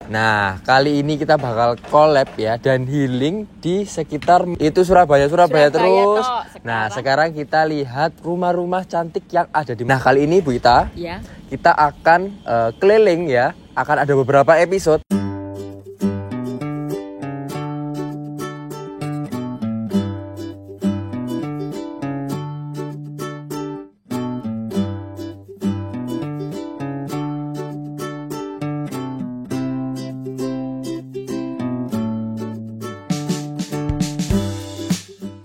Nah, kali ini kita bakal collab ya dan healing di sekitar itu Surabaya terus. Nah, sekarang kita lihat rumah-rumah cantik yang ada di. Nah, kali ini Bu Ita, ya, kita akan keliling ya. Akan ada beberapa episode.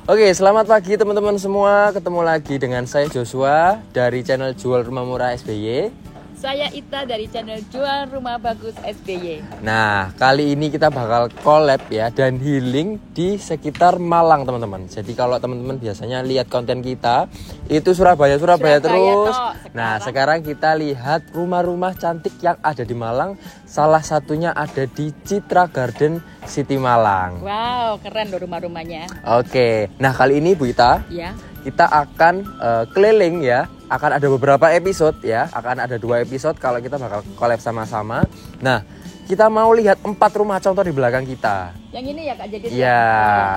Oke, selamat pagi teman-teman semua. Ketemu lagi dengan saya Joshua dari channel Jual Rumah Murah SBY. Saya Ita dari channel Jual Rumah Bagus SBY. Nah, kali ini kita bakal collab ya dan healing di sekitar Malang teman-teman. Jadi kalau teman-teman biasanya lihat konten kita itu Surabaya terus. Nah, sekarang kita lihat rumah-rumah cantik yang ada di Malang. Salah satunya ada di Citra Garden City Malang. Wow, keren loh rumah-rumahnya. Oke, nah kali ini Bu Ita, Ya, kita akan keliling ya. Akan ada beberapa episode ya. Akan ada 2 episode kalau kita bakal collab sama-sama. Nah, kita mau lihat 4 rumah contoh di belakang kita. Yang ini ya Kak, jadi Iya,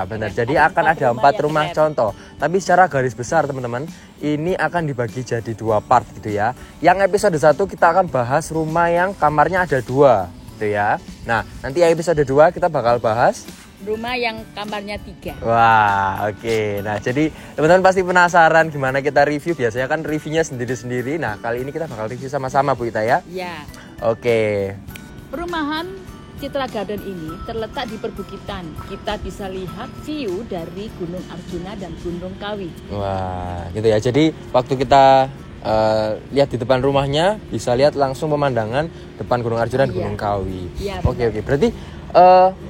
benar. Jadi akan ada 4 rumah contoh. Tapi secara garis besar teman-teman, ini akan dibagi jadi 2 part gitu ya. Yang episode 1 kita akan bahas rumah yang kamarnya ada 2 gitu ya. Nah, nanti episode 2 kita bakal bahas rumah yang kamarnya 3. Wah, oke. Nah, jadi teman-teman pasti penasaran gimana kita review. Biasanya kan reviewnya sendiri-sendiri. Nah, kali ini kita bakal review sama-sama Bu Ita ya. Ya. Oke. Perumahan Citra Garden ini terletak di perbukitan. Kita bisa lihat view dari Gunung Arjuna dan Gunung Kawi. Wah, gitu ya. Jadi waktu kita lihat di depan rumahnya bisa lihat langsung pemandangan depan Gunung Arjuna dan Gunung Kawi. Iya, Oke. Berarti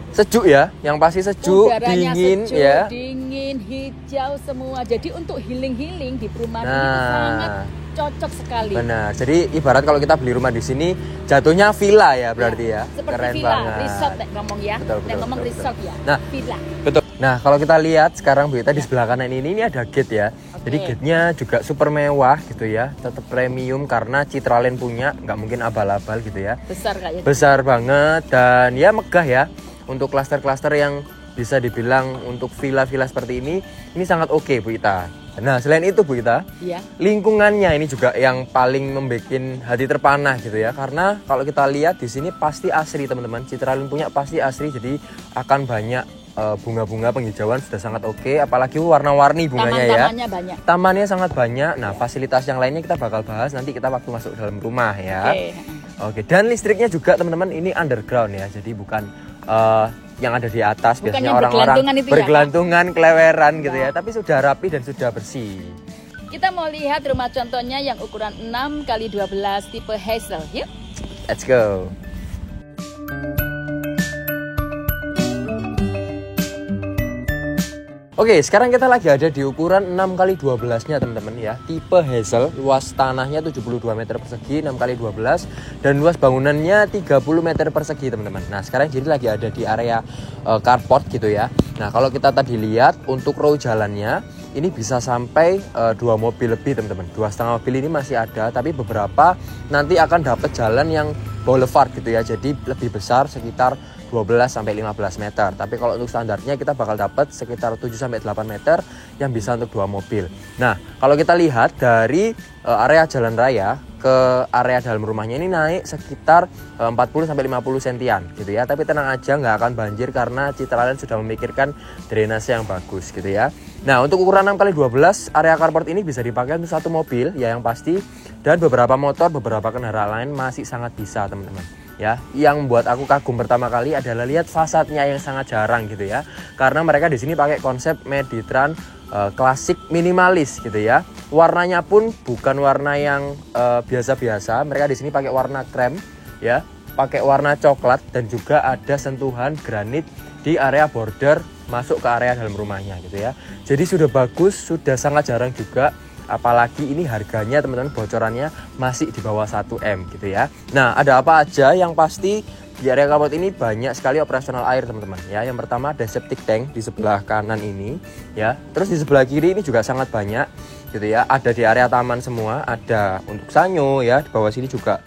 sejuk ya, yang pasti sejuk, udaranya dingin sejuk, ya. dingin, hijau semua. Jadi untuk healing di perumahan ini Nah, sangat cocok sekali. benar. Jadi ibarat kalau kita beli rumah di sini jatuhnya villa ya berarti ya. Seperti Keren villa, banget. resort ngomong ya. Betul, ngomong betul, resort ya. Nah, villa. Betul. Nah, kalau kita lihat sekarang Bu Ita di sebelah kanan ini ada gate ya. Jadi gate-nya juga super mewah gitu ya. Tetap premium karena Citraland punya, nggak mungkin abal-abal gitu ya. Besar kayaknya. Besar banget dan ya megah ya. Untuk klaster-klaster yang bisa dibilang untuk villa-villa seperti ini sangat oke Bu Ita. Nah, selain itu Bu Ita, Iya. lingkungannya ini juga yang paling membuat hati terpanah gitu ya. Karena kalau kita lihat di sini pasti asri teman-teman. Citraland punya pasti asri, jadi akan banyak bunga-bunga penghijauan sudah sangat oke. Apalagi warna-warni bunganya ya. Taman-tamannya banyak. Tamannya sangat banyak. Nah, fasilitas yang lainnya kita bakal bahas nanti kita waktu masuk dalam rumah ya. Oke. Dan listriknya juga teman-teman ini underground ya. Jadi bukan yang ada di atas. Bukan biasanya yang orang-orang bergelantungan, keleweran gitu ya. Tapi sudah rapi dan sudah bersih. Kita mau lihat rumah contohnya yang ukuran 6x12 tipe Hazel. Yuk. Let's go. Oke, sekarang kita lagi ada di ukuran 6x12-nya teman-teman ya. Tipe Hazel, luas tanahnya 72 meter persegi 6x12 dan luas bangunannya 30 meter persegi teman-teman. Nah, sekarang jadi lagi ada di area carport gitu ya. Nah, kalau kita tadi lihat untuk row jalannya ini bisa sampai 2 mobil lebih teman-teman. 2,5 mobil ini masih ada, tapi beberapa nanti akan dapat jalan yang boulevard gitu ya. Jadi lebih besar sekitar 12-15 meter. Tapi kalau untuk standarnya kita bakal dapat sekitar 7-8 meter yang bisa untuk 2 mobil. Nah, kalau kita lihat dari area jalan raya ke area dalam rumahnya ini naik sekitar 40-50 sentian gitu ya. Tapi tenang aja, nggak akan banjir karena Citraland sudah memikirkan drainase yang bagus gitu ya. Nah, untuk ukuran 6x12 area carport ini bisa dipakai untuk 1 mobil ya yang pasti, dan beberapa motor, beberapa kendaraan lain masih sangat bisa teman-teman. Ya, yang membuat aku kagum pertama kali adalah lihat fasadnya yang sangat jarang gitu ya. Karena mereka di sini pakai konsep Meditran klasik minimalis gitu ya. Warnanya pun bukan warna yang biasa-biasa. Mereka di sini pakai warna krem ya, pakai warna coklat dan juga ada sentuhan granit di area border masuk ke area dalam rumahnya gitu ya. Jadi sudah bagus, sudah sangat jarang juga. Apalagi ini harganya teman-teman bocorannya masih di bawah 1M gitu ya. Nah, ada apa aja? Yang pasti di area carport ini banyak sekali operasional air teman-teman ya. Yang pertama ada septic tank di sebelah kanan ini ya. Terus di sebelah kiri ini juga sangat banyak gitu ya. Ada di area taman semua, ada untuk sanyo ya. Di bawah sini juga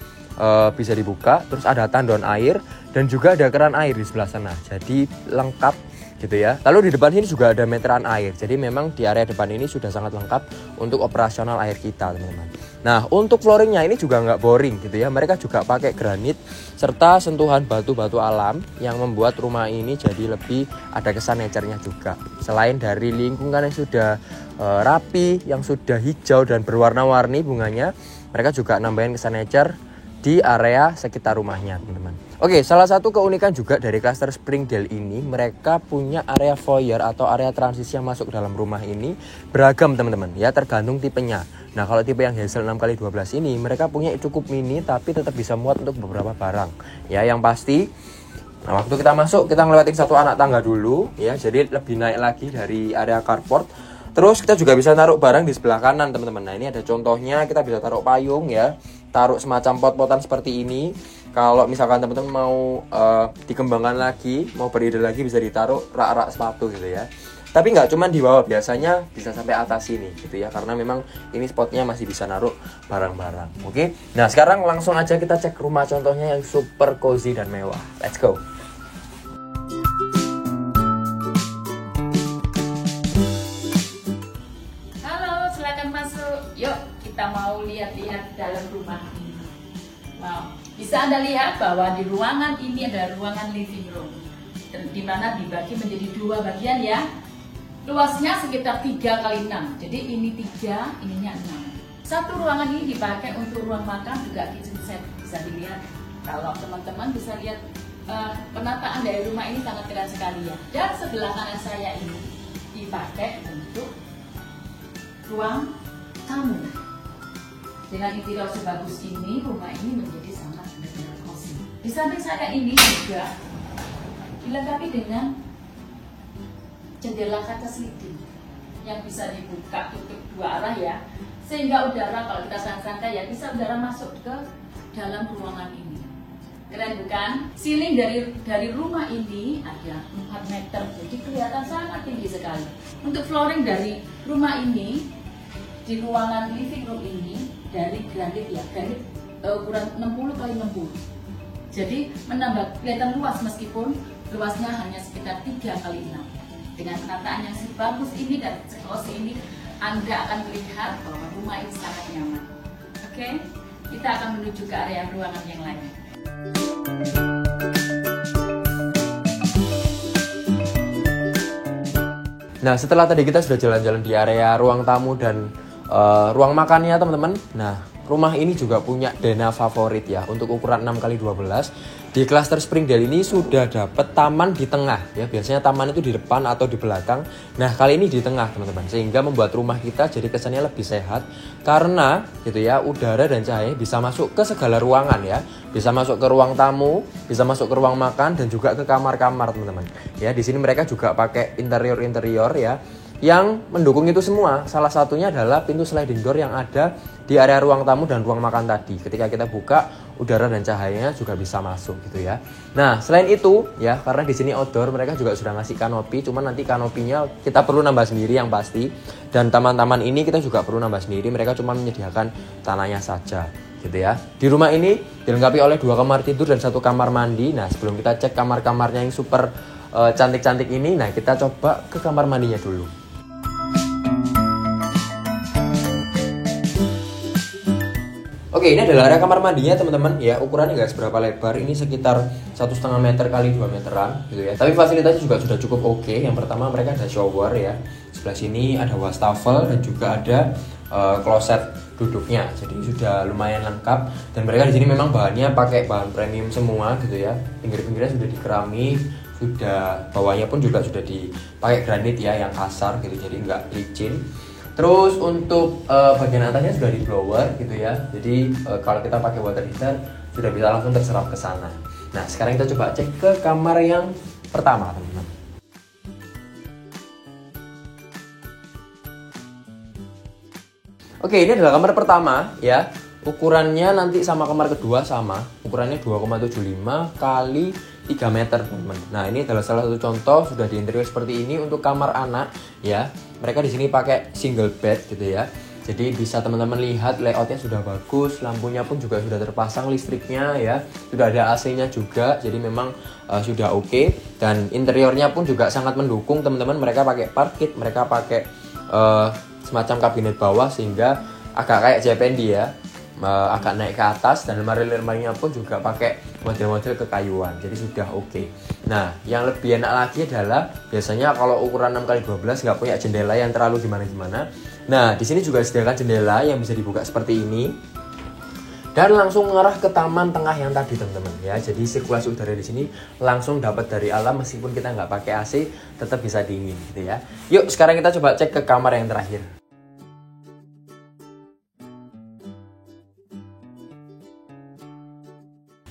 bisa dibuka, terus ada tandon air dan juga ada keran air di sebelah sana. Jadi lengkap gitu ya. Lalu di depan sini juga ada meteran air. Jadi memang di area depan ini sudah sangat lengkap untuk operasional air kita, teman-teman. Nah, untuk flooringnya ini juga nggak boring gitu ya. Mereka juga pakai granit serta sentuhan batu-batu alam yang membuat rumah ini jadi lebih ada kesan nature-nya juga. Selain dari lingkungan yang sudah rapi, yang sudah hijau dan berwarna-warni bunganya, mereka juga nambahin kesan nature di area sekitar rumahnya, teman-teman. Oke, salah satu keunikan juga dari klaster Springdale ini, mereka punya area foyer atau area transisi yang masuk ke dalam rumah ini beragam, teman-teman. Ya, tergantung tipenya. Nah, kalau tipe yang Hazel 6x12 ini, mereka punya cukup mini tapi tetap bisa muat untuk beberapa barang. Ya, yang pasti, nah waktu kita masuk, kita ngelewatin satu anak tangga dulu, ya, jadi lebih naik lagi dari area carport. Terus kita juga bisa taruh barang di sebelah kanan, teman-teman. Nah, ini ada contohnya, kita bisa taruh payung ya, taruh semacam pot-potan seperti ini. Kalau misalkan teman-teman mau dikembangkan lagi, mau beride lagi, bisa ditaruh rak-rak sepatu gitu ya. Tapi nggak cuma di bawah, biasanya bisa sampai atas sini gitu ya, karena memang ini spotnya masih bisa naruh barang-barang. Oke, nah sekarang langsung aja kita cek rumah contohnya yang super cozy dan mewah. Let's go. Yuk, kita mau lihat-lihat dalam rumah ini. Wow, bisa Anda lihat bahwa di ruangan ini ada ruangan living room, di mana dibagi menjadi dua bagian ya. Luasnya sekitar 3x6, jadi ini 3, ininya 6. Satu ruangan ini dipakai untuk ruang makan, juga kitchen set. Bisa dilihat, kalau teman-teman bisa lihat penataan dari rumah ini sangat keren sekali ya. Dan sebelah kanan saya ini dipakai untuk ruang tamu. Dengan interior sebagus ini, rumah ini menjadi sangat benar-benar cozy. Di samping saya ini juga dilengkapi dengan jendela kaca sliding yang bisa dibuka tutup dua arah ya, sehingga udara kalau kita santai-santai ya bisa udara masuk ke dalam ruangan ini. Keren bukan? Ceiling dari rumah ini ada 4 meter, jadi kelihatan sangat tinggi sekali. Untuk flooring dari rumah ini di ruangan living room ini dari granit ya, granit ukuran 60x60. Jadi menambah kelihatan luas meskipun luasnya hanya sekitar 3x6. Dengan penataan yang sebagus ini dan sekosi ini, Anda akan melihat bahwa rumah ini sangat nyaman. Oke, kita akan menuju ke area ruangan yang lain. Nah, setelah tadi kita sudah jalan-jalan di area ruang tamu dan ruang makannya, teman-teman. Nah, rumah ini juga punya denah favorit ya, untuk ukuran 6x12. Di klaster Springdale ini sudah dapat taman di tengah ya. Biasanya taman itu di depan atau di belakang. Nah, kali ini di tengah, teman-teman. Sehingga membuat rumah kita jadi kesannya lebih sehat karena gitu ya, udara dan cahaya bisa masuk ke segala ruangan ya. Bisa masuk ke ruang tamu, bisa masuk ke ruang makan dan juga ke kamar-kamar, teman-teman. Ya, di sini mereka juga pakai interior-interior ya yang mendukung itu semua. Salah satunya adalah pintu sliding door yang ada di area ruang tamu dan ruang makan tadi. Ketika kita buka, udara dan cahayanya juga bisa masuk gitu ya. Nah, selain itu ya, karena di sini outdoor, mereka juga sudah ngasih kanopi. Cuman nanti kanopinya kita perlu nambah sendiri yang pasti. Dan taman-taman ini kita juga perlu nambah sendiri. Mereka cuma menyediakan tanahnya saja gitu ya. Di rumah ini dilengkapi oleh 2 kamar tidur dan 1 kamar mandi. Nah, sebelum kita cek kamar-kamarnya yang super cantik-cantik ini, nah kita coba ke kamar mandinya dulu. Oke, ini adalah area kamar mandinya, teman-teman ya. Ukurannya nggak seberapa lebar, ini sekitar 1,5 meter kali 2 meteran gitu ya. Tapi fasilitasnya juga sudah cukup oke. Yang pertama, mereka ada shower ya. Sebelah sini ada wastafel dan juga ada kloset duduknya. Jadi sudah lumayan lengkap. Dan mereka di sini memang bahannya pakai bahan premium semua gitu ya. Pinggir-pinggirnya sudah di keramik, sudah bawahnya pun juga sudah dipakai granit ya yang kasar gitu. Jadi nggak licin. Terus untuk bagian atasnya sudah di blower gitu ya. Jadi kalau kita pakai water heater sudah bisa langsung terserap ke sana. Nah, sekarang kita coba cek ke kamar yang pertama, teman-teman. Oke, ini adalah kamar pertama ya. Ukurannya nanti sama kamar kedua sama. Ukurannya 2,75 kali 3 meter, teman-teman. Nah, ini adalah salah satu contoh sudah di interior seperti ini untuk kamar anak ya. Mereka di sini pakai single bed gitu ya. Jadi bisa teman-teman lihat layoutnya sudah bagus, lampunya pun juga sudah terpasang listriknya ya, sudah ada AC-nya juga, jadi memang sudah oke. Dan interiornya pun juga sangat mendukung teman-teman. Mereka pakai parkit, mereka pakai semacam kabinet bawah sehingga agak kayak JPND ya, agak naik ke atas, dan lemari-lemarinya pun juga pakai model-model kekayuan, jadi sudah oke. Nah, yang lebih enak lagi adalah biasanya kalau ukuran 6x12 nggak punya jendela yang terlalu gimana-gimana. Nah, di sini juga disediakan jendela yang bisa dibuka seperti ini dan langsung mengarah ke taman tengah yang tadi teman-teman ya. Jadi sirkulasi udara di sini langsung dapat dari alam, meskipun kita nggak pakai AC tetap bisa dingin gitu ya. Yuk sekarang kita coba cek ke kamar yang terakhir.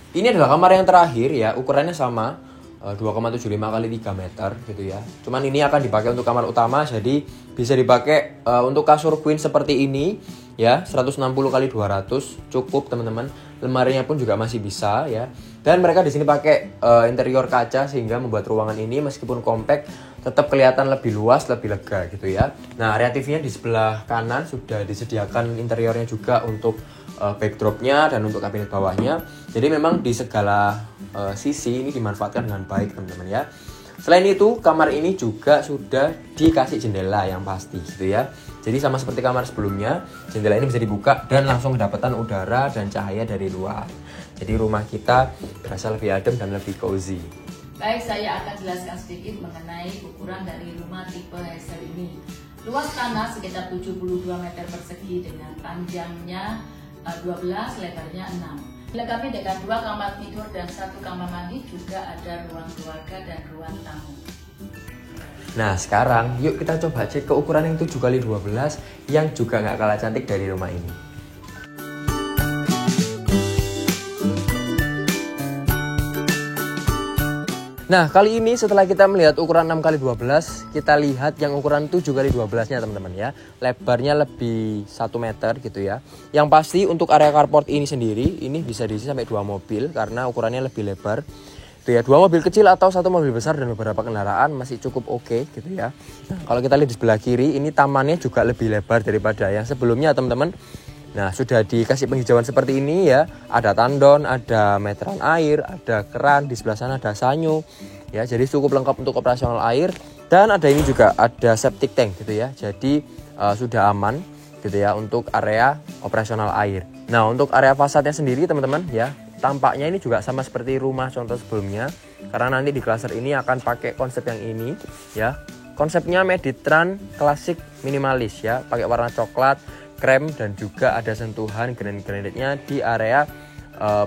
Ini adalah kamar yang terakhir ya, ukurannya sama 2,75 x 3 meter gitu ya. Cuman ini akan dipakai untuk kamar utama, jadi bisa dipakai untuk kasur queen seperti ini ya, 160 x 200 cukup teman-teman. Lemarinya pun juga masih bisa ya. Dan mereka di sini pakai interior kaca sehingga membuat ruangan ini meskipun compact tetap kelihatan lebih luas, lebih lega gitu ya. Nah, area TV-nya di sebelah kanan sudah disediakan interiornya juga untuk backdropnya dan untuk kabinet bawahnya. Jadi memang di segala sisi ini dimanfaatkan dengan baik teman-teman ya. Selain itu kamar ini juga sudah dikasih jendela yang pasti gitu ya. Jadi sama seperti kamar sebelumnya, jendela ini bisa dibuka dan langsung kedapatan udara dan cahaya dari luar. Jadi rumah kita berasa lebih adem dan lebih cozy. Baik, saya akan jelaskan sedikit mengenai ukuran dari rumah tipe Hazel ini. Luas tanah sekitar 72 meter persegi dengan panjangnya 12, lebarnya 6. Dilengkapi dengan 2 kamar tidur dan 1 kamar mandi, juga ada ruang keluarga dan ruang tamu. Nah sekarang yuk kita coba cek ke ukuran yang 7x12 yang juga nggak kalah cantik dari rumah ini. Nah kali ini setelah kita melihat ukuran 6x12, kita lihat yang ukuran 7x12 nya teman-teman ya. Lebarnya lebih 1 meter gitu ya. Yang pasti untuk area carport ini sendiri, ini bisa diisi sampai 2 mobil karena ukurannya lebih lebar itu ya. 2 mobil kecil atau 1 mobil besar dan beberapa kendaraan masih cukup oke gitu ya. Nah, kalau kita lihat di sebelah kiri, ini tamannya juga lebih lebar daripada yang sebelumnya teman-teman. Nah sudah dikasih penghijauan seperti ini ya, ada tandon, ada meteran air, ada keran, di sebelah sana ada sanyo ya, jadi cukup lengkap untuk operasional air. Dan ada ini juga ada septic tank gitu ya, jadi sudah aman gitu ya untuk area operasional air. Nah untuk area fasadnya sendiri teman-teman ya, tampaknya ini juga sama seperti rumah contoh sebelumnya, karena nanti di cluster ini akan pakai konsep yang ini ya. Konsepnya Mediterranean klasik minimalis ya, pakai warna coklat, krem, dan juga ada sentuhan granit-granitnya di area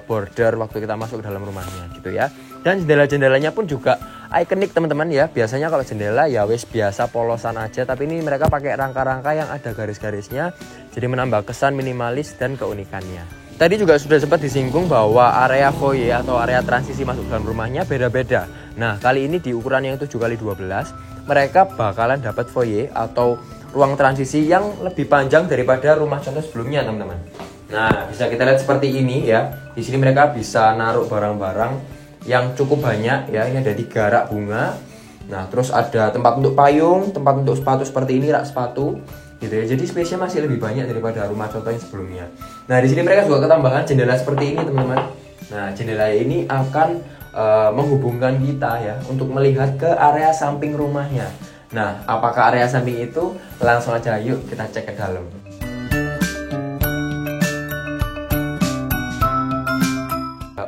border waktu kita masuk ke dalam rumahnya gitu ya. Dan jendela-jendelanya pun juga ikonik teman-teman ya. Biasanya kalau jendela ya wes biasa polosan aja, tapi ini mereka pakai rangka-rangka yang ada garis-garisnya, jadi menambah kesan minimalis dan keunikannya. Tadi juga sudah sempat disinggung bahwa area foyer atau area transisi masuk dalam rumahnya beda-beda. Nah kali ini di ukuran yang 7x12 mereka bakalan dapat foyer atau ruang transisi yang lebih panjang daripada rumah contoh sebelumnya teman-teman. Nah bisa kita lihat seperti ini ya. Di sini mereka bisa naruh barang-barang yang cukup banyak ya. Ini ada 3 rak bunga. Nah terus ada tempat untuk payung, tempat untuk sepatu seperti ini, rak sepatu gitu ya. Jadi space-nya masih lebih banyak daripada rumah contoh yang sebelumnya. Nah di sini mereka juga ketambahan jendela seperti ini teman-teman. Nah jendela ini akan menghubungkan kita ya untuk melihat ke area samping rumahnya. Nah, apakah area samping itu? Langsung aja yuk kita cek ke dalam.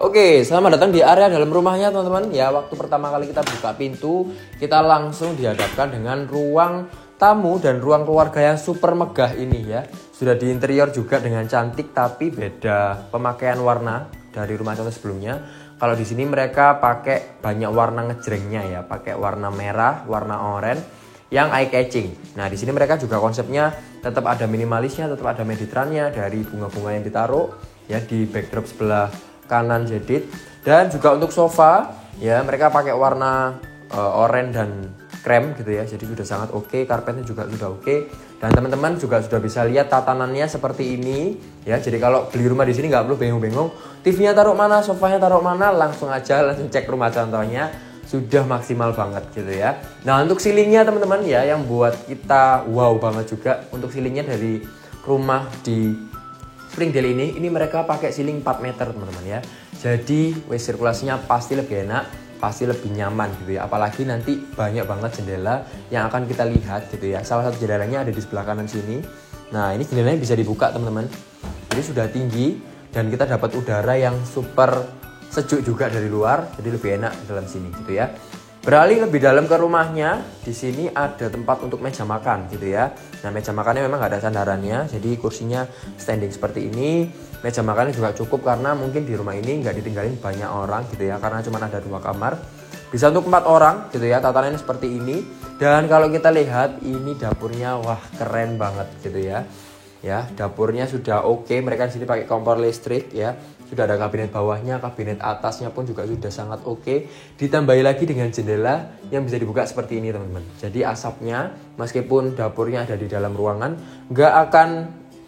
Oke, selamat datang di area dalam rumahnya teman-teman. Ya, waktu pertama kali kita buka pintu, kita langsung dihadapkan dengan ruang tamu dan ruang keluarga yang super megah ini ya. Sudah di interior juga dengan cantik, tapi beda pemakaian warna dari rumah contoh sebelumnya. Kalau di sini mereka pakai banyak warna ngejrengnya ya, pakai warna merah, warna oranye yang eye catching. Nah, di sini mereka juga konsepnya tetap ada minimalisnya, tetap ada mediterrannya dari bunga-bunga yang ditaruh ya di backdrop sebelah kanan jadid. Dan juga untuk sofa ya mereka pakai warna oranye dan krem gitu ya. Jadi sudah sangat oke, karpetnya juga sudah oke. Dan teman-teman juga sudah bisa lihat tatanannya seperti ini ya. Jadi kalau beli rumah di sini nggak perlu bingung-bingung, TV-nya taruh mana, sofanya taruh mana, langsung cek rumah contohnya. Sudah maksimal banget gitu ya. Nah untuk ceilingnya teman-teman ya, yang buat kita wow banget juga. Untuk ceilingnya dari rumah di Springdale ini mereka pakai ceiling 4 meter teman-teman ya. Jadi sirkulasinya pasti lebih enak, pasti lebih nyaman gitu ya. Apalagi nanti banyak banget jendela yang akan kita lihat gitu ya. Salah satu jendelanya ada di sebelah kanan sini. Nah ini jendelanya bisa dibuka teman-teman. Jadi sudah tinggi dan kita dapat udara yang super sejuk juga dari luar. Jadi lebih enak di dalam sini gitu ya. Beralih lebih dalam ke rumahnya, di sini ada tempat untuk meja makan gitu ya. Nah meja makannya memang gak ada sandarannya, jadi kursinya standing seperti ini. Meja makannya juga cukup karena mungkin di rumah ini nggak ditinggalin banyak orang gitu ya, karena cuma ada 2 kamar. Bisa untuk 4 orang gitu ya, tatanannya seperti ini. Dan kalau kita lihat ini dapurnya, wah keren banget gitu ya. Ya dapurnya sudah oke, mereka di sini pakai kompor listrik ya. Sudah ada kabinet bawahnya, kabinet atasnya pun juga sudah sangat oke. Ditambahi lagi dengan jendela yang bisa dibuka seperti ini teman-teman. Jadi asapnya meskipun dapurnya ada di dalam ruangan, nggak akan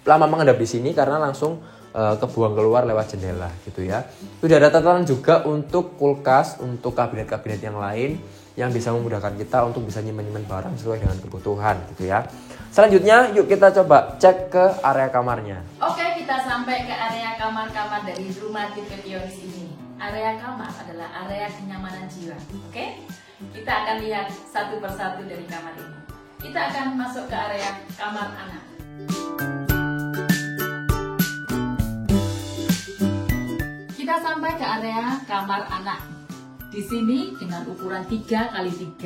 lama mengendap di sini karena langsung kebuang keluar lewat jendela gitu ya. Sudah ada tatanan juga untuk kulkas, untuk kabinet-kabinet yang lain yang bisa memudahkan kita untuk bisa nyimpen barang sesuai dengan kebutuhan gitu ya. Selanjutnya yuk kita coba cek ke area kamarnya. Oke, kita sampai ke area kamar-kamar dari rumah tipe Pionis ini. Area kamar adalah area kenyamanan jiwa. Oke, kita akan lihat satu persatu dari kamar ini. Kita akan masuk ke area kamar anak. Kita sampai ke area kamar anak. Di sini dengan ukuran 3x3,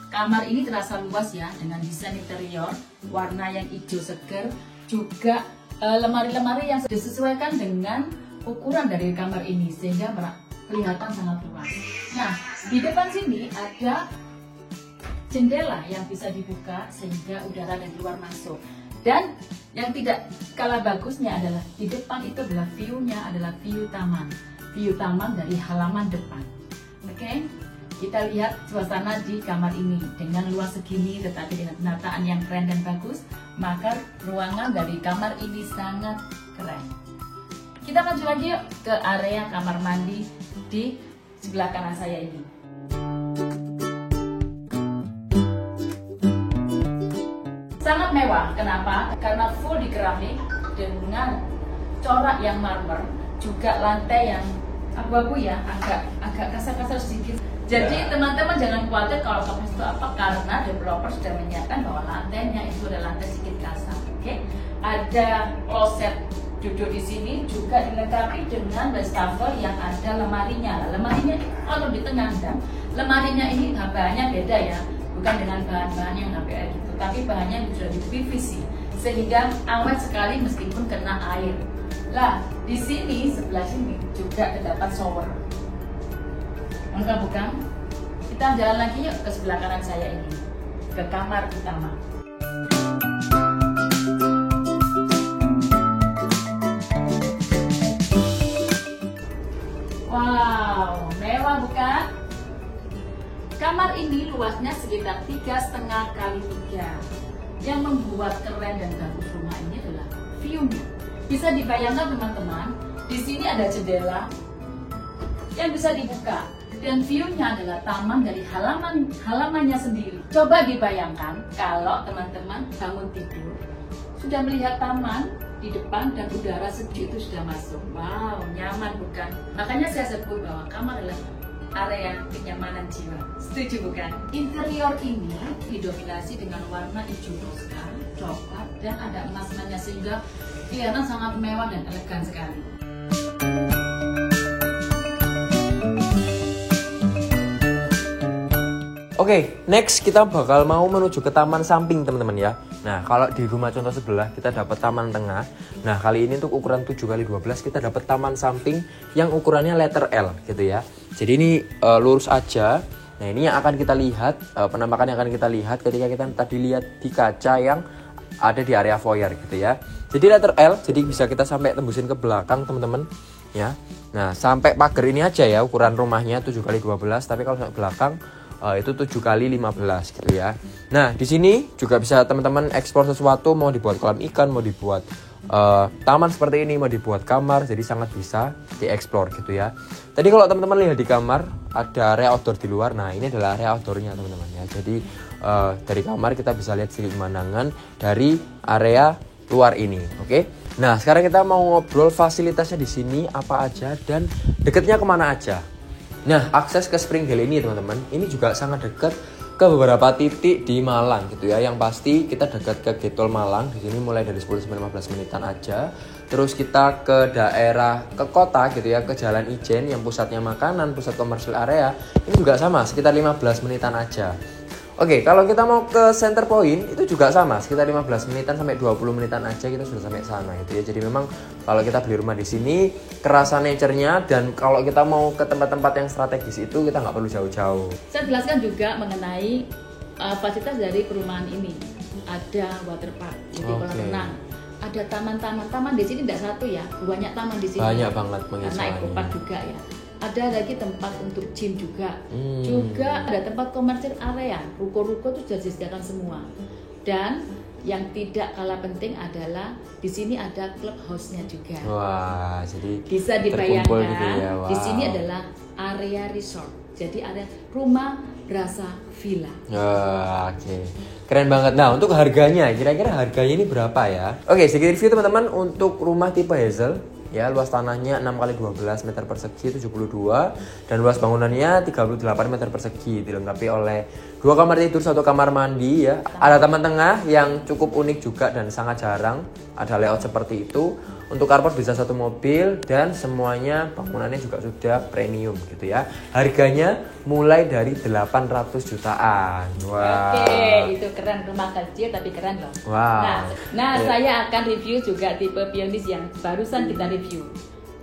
kamar ini terasa luas ya, dengan desain interior warna yang hijau seger, juga lemari-lemari yang disesuaikan dengan ukuran dari kamar ini sehingga kelihatan sangat luas. Nah, di depan sini ada jendela yang bisa dibuka sehingga udara dari luar masuk. Dan yang tidak kalah bagusnya adalah di depan itu adalah view-nya adalah view taman dari halaman depan. Oke, kita lihat suasana di kamar ini dengan luas segini tetapi dengan penataan yang keren dan bagus, maka ruangan dari kamar ini sangat keren. Kita maju lagi yuk ke area kamar mandi di sebelah kanan saya ini. Sangat mewah, kenapa? Karena full di keramik dengan corak yang marmer, juga lantai yang abu-abu ya, agak kasar-kasar sedikit. Jadi teman-teman jangan khawatir kalau kamar itu apa, karena developer sudah menyiapkan bahwa lantainya itu adalah lantai sedikit kasar. Oke, ada kloset duduk di sini juga dilengkapi dengan wastafel yang ada lemarinya. Lemarinya kalau di tengah dan lemarinya ini bahannya beda ya, bukan dengan bahan-bahan yang HPL gitu, tapi bahannya sudah di PVC sehingga awet sekali meskipun kena air. Lah, di sini sebelah sini juga terdapat shower. Bukan? Kita jalan lagi yuk ke sebelah kanan saya ini, ke kamar utama. Wow, mewah bukan? Kamar ini luasnya sekitar 3,5x3. Yang membuat keren dan bagus rumah ini adalah view-nya. Bisa dibayangkan teman-teman, di sini ada jendela yang bisa dibuka dan view-nya adalah taman dari halamannya sendiri. Coba dibayangkan kalau teman-teman bangun tidur sudah melihat taman di depan dan udara sejuk itu sudah masuk. Wow, nyaman bukan? Makanya saya sebut bahwa kamar adalah area kenyamanan jiwa. Setuju bukan? Interior ini didominasi dengan warna hijau toska, coklat, dan ada emas-emasnya sehingga kelihatan sangat mewah dan elegan sekali. Oke, next kita bakal mau menuju ke taman samping teman-teman ya. Nah, kalau di rumah contoh sebelah kita dapat taman tengah. Nah, kali ini untuk ukuran 7x12 kita dapat taman samping yang ukurannya letter L gitu ya. Jadi ini lurus aja. Nah, ini yang akan kita lihat, penampakan yang akan kita lihat ketika kita tadi lihat di kaca yang ada di area foyer gitu ya. Jadi letter L, jadi bisa kita sampai tembusin ke belakang teman-teman ya. Nah, sampai pagar ini aja ya ukuran rumahnya 7x12, tapi kalau sampai belakang itu 7x15 gitu ya. Nah, di sini juga bisa teman-teman eksplor sesuatu, mau dibuat kolam ikan, mau dibuat taman seperti ini, mau dibuat kamar, jadi sangat bisa dieksplor gitu ya. Tadi kalau teman-teman lihat di kamar ada area outdoor di luar. Nah, ini adalah area outdoornya teman-teman ya. Jadi dari kamar kita bisa lihat sedikit pemandangan dari area luar ini. Oke. Nah, sekarang kita mau ngobrol fasilitasnya di sini apa aja dan dekatnya kemana aja. Nah, akses ke Springdale ini teman-teman, ini juga sangat dekat ke beberapa titik di Malang gitu ya. Yang pasti kita dekat ke Getol Malang. Di sini mulai dari 10-15 menitan aja. Terus kita ke daerah ke kota gitu ya, ke Jalan Ijen yang pusatnya makanan, pusat komersial area. Ini juga sama, sekitar 15 menitan aja. Oke, kalau kita mau ke center point itu juga sama, sekitar 15 menitan sampai 20 menitan aja kita sudah sampai sana gitu ya. Jadi memang kalau kita beli rumah di sini kerasa nature-nya, dan kalau kita mau ke tempat-tempat yang strategis itu kita nggak perlu jauh-jauh. Saya jelaskan juga mengenai fasilitas dari perumahan ini. Ada water park, jadi kolam renang. Ada taman di sini tidak satu ya, banyak taman di sini. Banyak banget karena ekopark juga ya. Ada lagi tempat untuk gym juga. Juga ada tempat komersial area, ruko-ruko itu sudah disediakan semua. Dan yang tidak kalah penting adalah di sini ada clubhouse-nya juga. Wah, jadi bisa dibayangkan gitu ya. Wow. Di sini adalah area resort. Jadi area rumah berasa villa. Oke. Keren banget. Nah, untuk harganya, kira-kira harganya ini berapa ya? Oke, sedikit review teman-teman untuk rumah tipe Hazel. Ya, luas tanahnya 6x12 meter persegi 72 dan luas bangunannya 38 meter persegi, dilengkapi oleh 2 kamar tidur, 1 kamar mandi ya. Ada taman tengah yang cukup unik juga dan sangat jarang ada layout seperti itu. Untuk carport bisa 1 mobil dan semuanya bangunannya juga sudah premium gitu ya. Harganya mulai dari 800 jutaan. Wow. Oke, itu keren, rumah kecil tapi keren loh. Wow. Nah, saya akan review juga tipe Pioneer yang barusan kita review.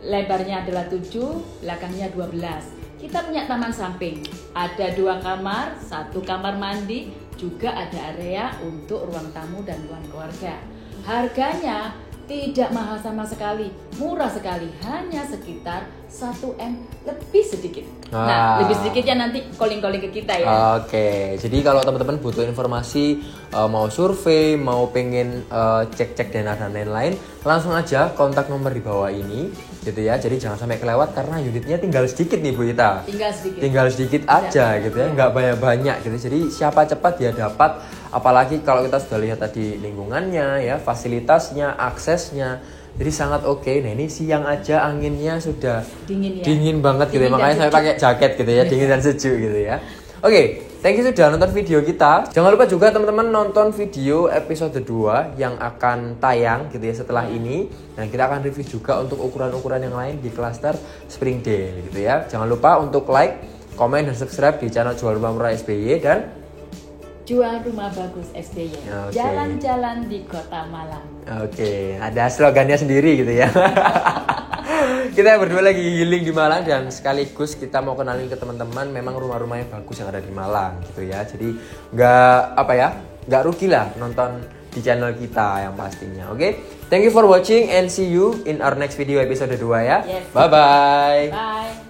Lebarnya adalah 7, belakangnya 12. Kita punya taman samping. Ada 2 kamar, 1 kamar mandi, juga ada area untuk ruang tamu dan ruang keluarga. Harganya tidak mahal sama sekali, murah sekali, hanya sekitar 1M lebih sedikit. Nah, lebih sedikitnya nanti calling-calling ke kita ya. Oke, jadi kalau teman-teman butuh informasi, mau survei, mau pengen cek-cek dana dan lain-lain, langsung aja kontak nomor di bawah ini, gitu ya. Jadi jangan sampai kelewat karena unitnya tinggal sedikit nih Bu Ita. Tinggal sedikit aja gitu ya, nggak banyak-banyak gitu. Jadi siapa cepat dia dapat. Apalagi kalau kita sudah lihat tadi lingkungannya ya, fasilitasnya, aksesnya. Jadi sangat oke. Nah, ini siang aja anginnya sudah dingin banget gitu ya. Makanya saya pakai jaket gitu ya, dingin dan sejuk gitu ya. Oke, thank you sudah nonton video kita. Jangan lupa juga teman-teman nonton video episode 2 yang akan tayang gitu ya setelah ini. Dan kita akan review juga untuk ukuran-ukuran yang lain di klaster Springdale gitu ya. Jangan lupa untuk like, komen, dan subscribe di channel Jual Rumah Murah SBY dan Jual Rumah Bagus SBY. Jalan-jalan di Kota Malang. Oke, ada slogannya sendiri gitu ya. Kita berdua lagi healing di Malang dan sekaligus kita mau kenalin ke teman-teman memang rumah-rumah yang bagus yang ada di Malang gitu ya. Jadi nggak rugi lah nonton di channel kita yang pastinya. Oke, thank you for watching and see you in our next video episode 2 ya. Yes. Bye-bye. Bye.